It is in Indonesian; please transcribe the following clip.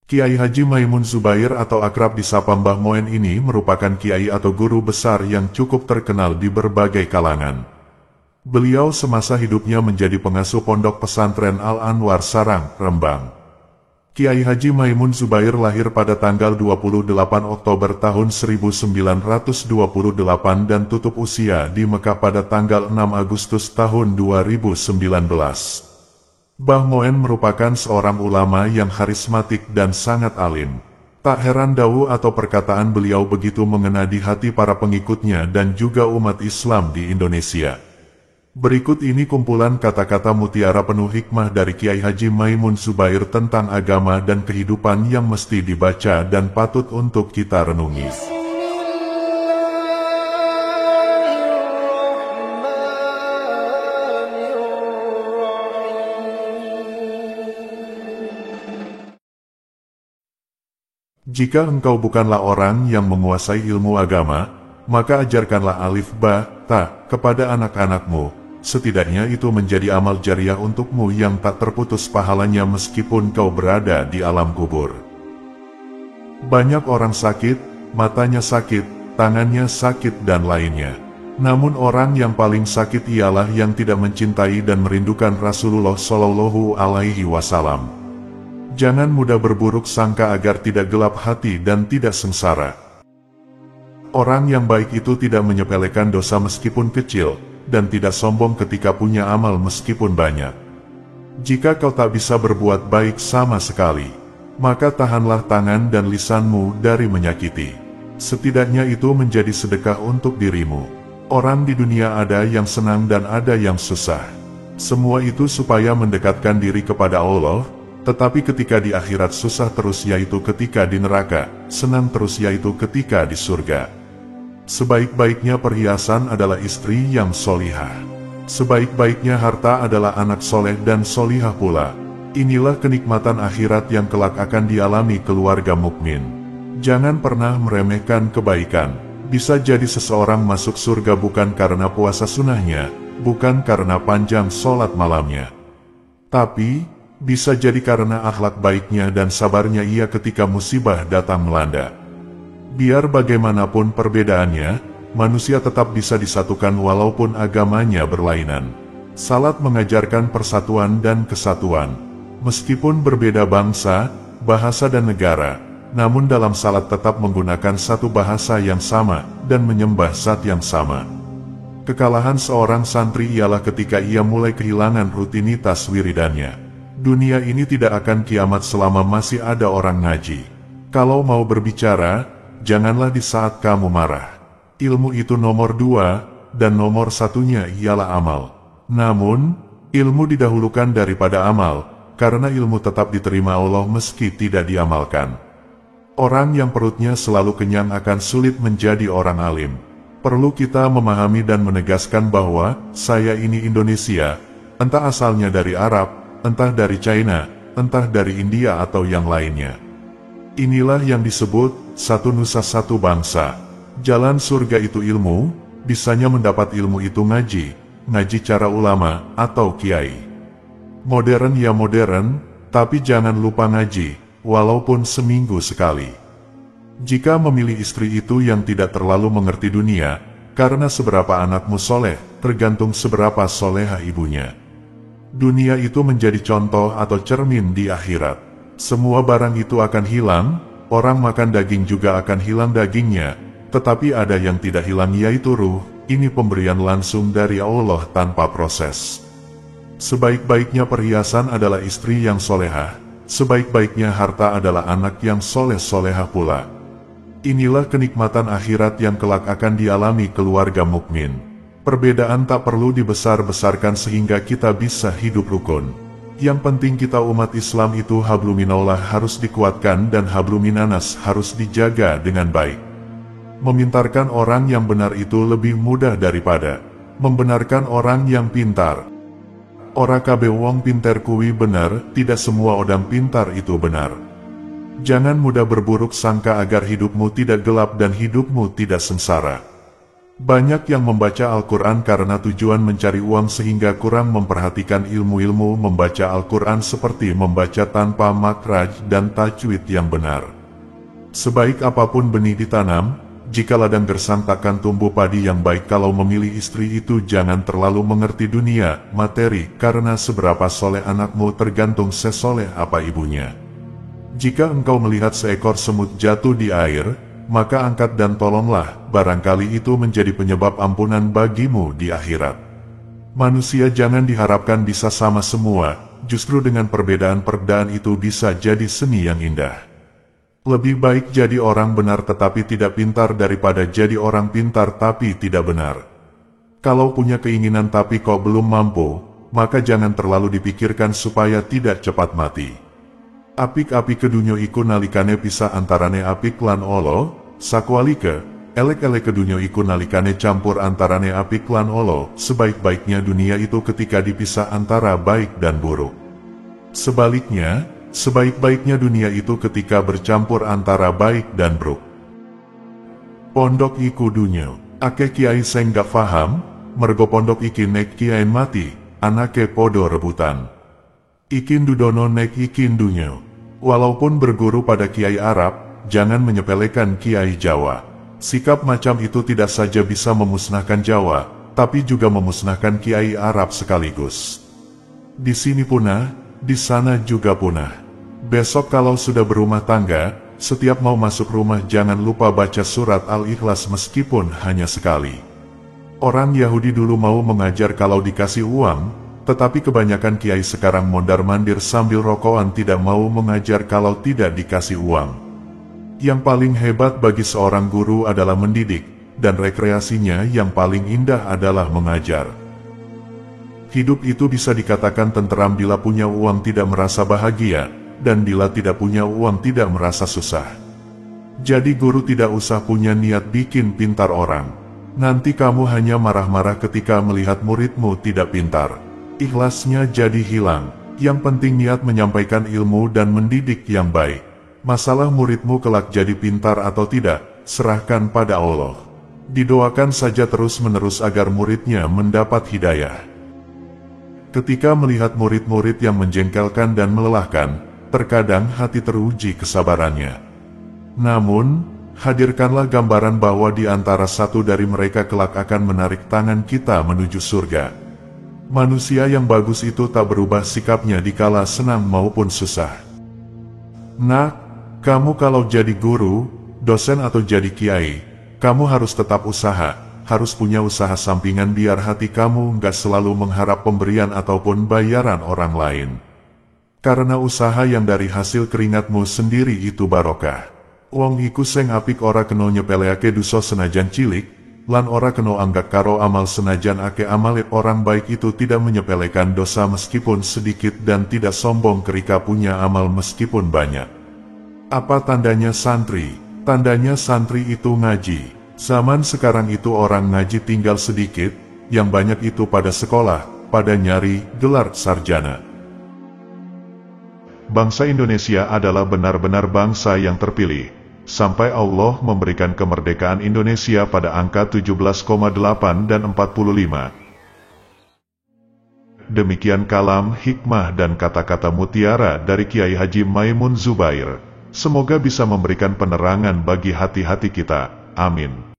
Kiai Haji Maimun Zubair atau akrab disapa Mbah Moen ini merupakan kiai atau guru besar yang cukup terkenal di berbagai kalangan. Beliau semasa hidupnya menjadi pengasuh pondok pesantren Al-Anwar Sarang, Rembang. Kiai Haji Maimun Zubair lahir pada tanggal 28 Oktober tahun 1928 dan tutup usia di Mekah pada tanggal 6 Agustus tahun 2019. Mbah Moen merupakan seorang ulama yang karismatik dan sangat alim. Tak heran dawuh atau perkataan beliau begitu mengena di hati para pengikutnya dan juga umat Islam di Indonesia. Berikut ini kumpulan kata-kata mutiara penuh hikmah dari Kiai Haji Maimun Zubair tentang agama dan kehidupan yang mesti dibaca dan patut untuk kita renungi. Jika engkau bukanlah orang yang menguasai ilmu agama, maka ajarkanlah alif ba ta kepada anak-anakmu. Setidaknya itu menjadi amal jariah untukmu yang tak terputus pahalanya meskipun kau berada di alam kubur. Banyak orang sakit, matanya sakit, tangannya sakit dan lainnya. Namun orang yang paling sakit ialah yang tidak mencintai dan merindukan Rasulullah Shallallahu Alaihi Wasallam. Jangan mudah berburuk sangka agar tidak gelap hati dan tidak sengsara. Orang yang baik itu tidak menyepelekan dosa meskipun kecil, dan tidak sombong ketika punya amal meskipun banyak. Jika kau tak bisa berbuat baik sama sekali, maka tahanlah tangan dan lisanmu dari menyakiti. Setidaknya itu menjadi sedekah untuk dirimu. Orang di dunia ada yang senang dan ada yang susah. Semua itu supaya mendekatkan diri kepada Allah. Tetapi ketika di akhirat susah terus yaitu ketika di neraka, senang terus yaitu ketika di surga. Sebaik-baiknya perhiasan adalah istri yang solihah. Sebaik-baiknya harta adalah anak soleh dan solihah pula. Inilah kenikmatan akhirat yang kelak akan dialami keluarga mukmin. Jangan pernah meremehkan kebaikan. Bisa jadi seseorang masuk surga bukan karena puasa sunnahnya, bukan karena panjang sholat malamnya. Tapi bisa jadi karena akhlak baiknya dan sabarnya ia ketika musibah datang melanda. Biar bagaimanapun perbedaannya, manusia tetap bisa disatukan walaupun agamanya berlainan. Salat mengajarkan persatuan dan kesatuan. Meskipun berbeda bangsa, bahasa dan negara, namun dalam salat tetap menggunakan satu bahasa yang sama dan menyembah zat yang sama. Kekalahan seorang santri ialah ketika ia mulai kehilangan rutinitas wiridannya. Dunia ini tidak akan kiamat selama masih ada orang ngaji. Kalau mau berbicara, janganlah di saat kamu marah. Ilmu itu nomor 2, dan nomor 1-nya ialah amal. Namun, ilmu didahulukan daripada amal, karena ilmu tetap diterima Allah meski tidak diamalkan. Orang yang perutnya selalu kenyang akan sulit menjadi orang alim. Perlu kita memahami dan menegaskan bahwa, saya ini Indonesia, entah asalnya dari Arab, entah dari China, entah dari India atau yang lainnya. Inilah yang disebut satu nusa satu bangsa. Jalan surga itu ilmu, bisanya mendapat ilmu itu ngaji cara ulama atau kiai. Modern ya modern, tapi jangan lupa ngaji, walaupun seminggu sekali. Jika memilih istri itu yang tidak terlalu mengerti dunia, karena seberapa anakmu soleh, tergantung seberapa soleha ibunya. Dunia itu menjadi contoh atau cermin di akhirat. Semua barang itu akan hilang, orang makan daging juga akan hilang dagingnya, tetapi ada yang tidak hilang yaitu ruh. Ini pemberian langsung dari Allah tanpa proses. Sebaik-baiknya perhiasan adalah istri yang solehah, sebaik-baiknya harta adalah anak yang soleh-solehah pula. Inilah kenikmatan akhirat yang kelak akan dialami keluarga mukmin. Perbedaan tak perlu dibesar-besarkan sehingga kita bisa hidup rukun. Yang penting kita umat Islam itu habluminallah harus dikuatkan dan habluminanas harus dijaga dengan baik. Memintarkan orang yang benar itu lebih mudah daripada membenarkan orang yang pintar. Ora kabeh wong pinter kuwi benar, tidak semua orang pintar itu benar. Jangan mudah berburuk sangka agar hidupmu tidak gelap dan hidupmu tidak sengsara. Banyak yang membaca Al-Quran karena tujuan mencari uang sehingga kurang memperhatikan ilmu-ilmu membaca Al-Quran seperti membaca tanpa makraj dan tajwid yang benar. Sebaik apapun benih ditanam, jika ladang gersang takkan tumbuh padi yang baik. Kalau memilih istri itu jangan terlalu mengerti dunia, materi, karena seberapa soleh anakmu tergantung sesoleh apa ibunya. Jika engkau melihat seekor semut jatuh di air, maka angkat dan tolonglah, barangkali itu menjadi penyebab ampunan bagimu di akhirat. Manusia jangan diharapkan bisa sama semua, justru dengan perbedaan-perbedaan itu bisa jadi seni yang indah. Lebih baik jadi orang benar tetapi tidak pintar daripada jadi orang pintar tapi tidak benar. Kalau punya keinginan tapi kau belum mampu, maka jangan terlalu dipikirkan supaya tidak cepat mati. Apik-apik kedunyo iku nalikane pisah antarane apik lan olo, sakwalike, elek-elek kedunyo iku nalikane campur antarane apik lan olo. Sebaik-baiknya dunia itu ketika dipisah antara baik dan buruk. Sebaliknya, sebaik-baiknya dunia itu ketika bercampur antara baik dan buruk. Pondok iku dunyo, ake kiai seng gak faham, mergo pondok iki nek kiai mati, anake podo rebutan. Ikin dudono nek ikin dunyo. Walaupun berguru pada kiai Arab, jangan menyepelekan kiai Jawa. Sikap macam itu tidak saja bisa memusnahkan Jawa, tapi juga memusnahkan kiai Arab sekaligus. Di sini punah, di sana juga punah. Besok kalau sudah berumah tangga, setiap mau masuk rumah jangan lupa baca surat Al-Ikhlas meskipun hanya sekali. Orang Yahudi dulu mau mengajar kalau dikasih uang, tetapi kebanyakan kiai sekarang mondar-mandir sambil rokokan tidak mau mengajar kalau tidak dikasih uang. Yang paling hebat bagi seorang guru adalah mendidik, dan rekreasinya yang paling indah adalah mengajar. Hidup itu bisa dikatakan tenteram bila punya uang tidak merasa bahagia, dan bila tidak punya uang tidak merasa susah. Jadi guru tidak usah punya niat bikin pintar orang. Nanti kamu hanya marah-marah ketika melihat muridmu tidak pintar. Ikhlasnya jadi hilang. Yang penting niat menyampaikan ilmu dan mendidik yang baik. Masalah muridmu kelak jadi pintar atau tidak, serahkan pada Allah. Didoakan saja terus-menerus agar muridnya mendapat hidayah. Ketika melihat murid-murid yang menjengkelkan dan melelahkan, terkadang hati teruji kesabarannya. Namun, hadirkanlah gambaran bahwa di antara satu dari mereka kelak akan menarik tangan kita menuju surga. Manusia yang bagus itu tak berubah sikapnya dikala senang maupun susah. Nah, kamu kalau jadi guru, dosen atau jadi kiai, kamu harus tetap usaha, harus punya usaha sampingan biar hati kamu nggak selalu mengharap pemberian ataupun bayaran orang lain. Karena usaha yang dari hasil keringatmu sendiri itu barokah. Wong iku sing apik ora kena nyepeleake dosa senajan cilik, lan ora kena anggap karo amal senajan ake amale. Orang baik itu tidak menyepelekan dosa meskipun sedikit dan tidak sombong ketika punya amal meskipun banyak. Apa tandanya santri? Tandanya santri itu ngaji. Zaman sekarang itu orang ngaji tinggal sedikit, yang banyak itu pada sekolah, pada nyari gelar sarjana. Bangsa Indonesia adalah benar-benar bangsa yang terpilih. Sampai Allah memberikan kemerdekaan Indonesia pada angka 17,8 dan 45. Demikian kalam, hikmah dan kata-kata mutiara dari Kiai Haji Maimun Zubair. Semoga bisa memberikan penerangan bagi hati-hati kita. Amin.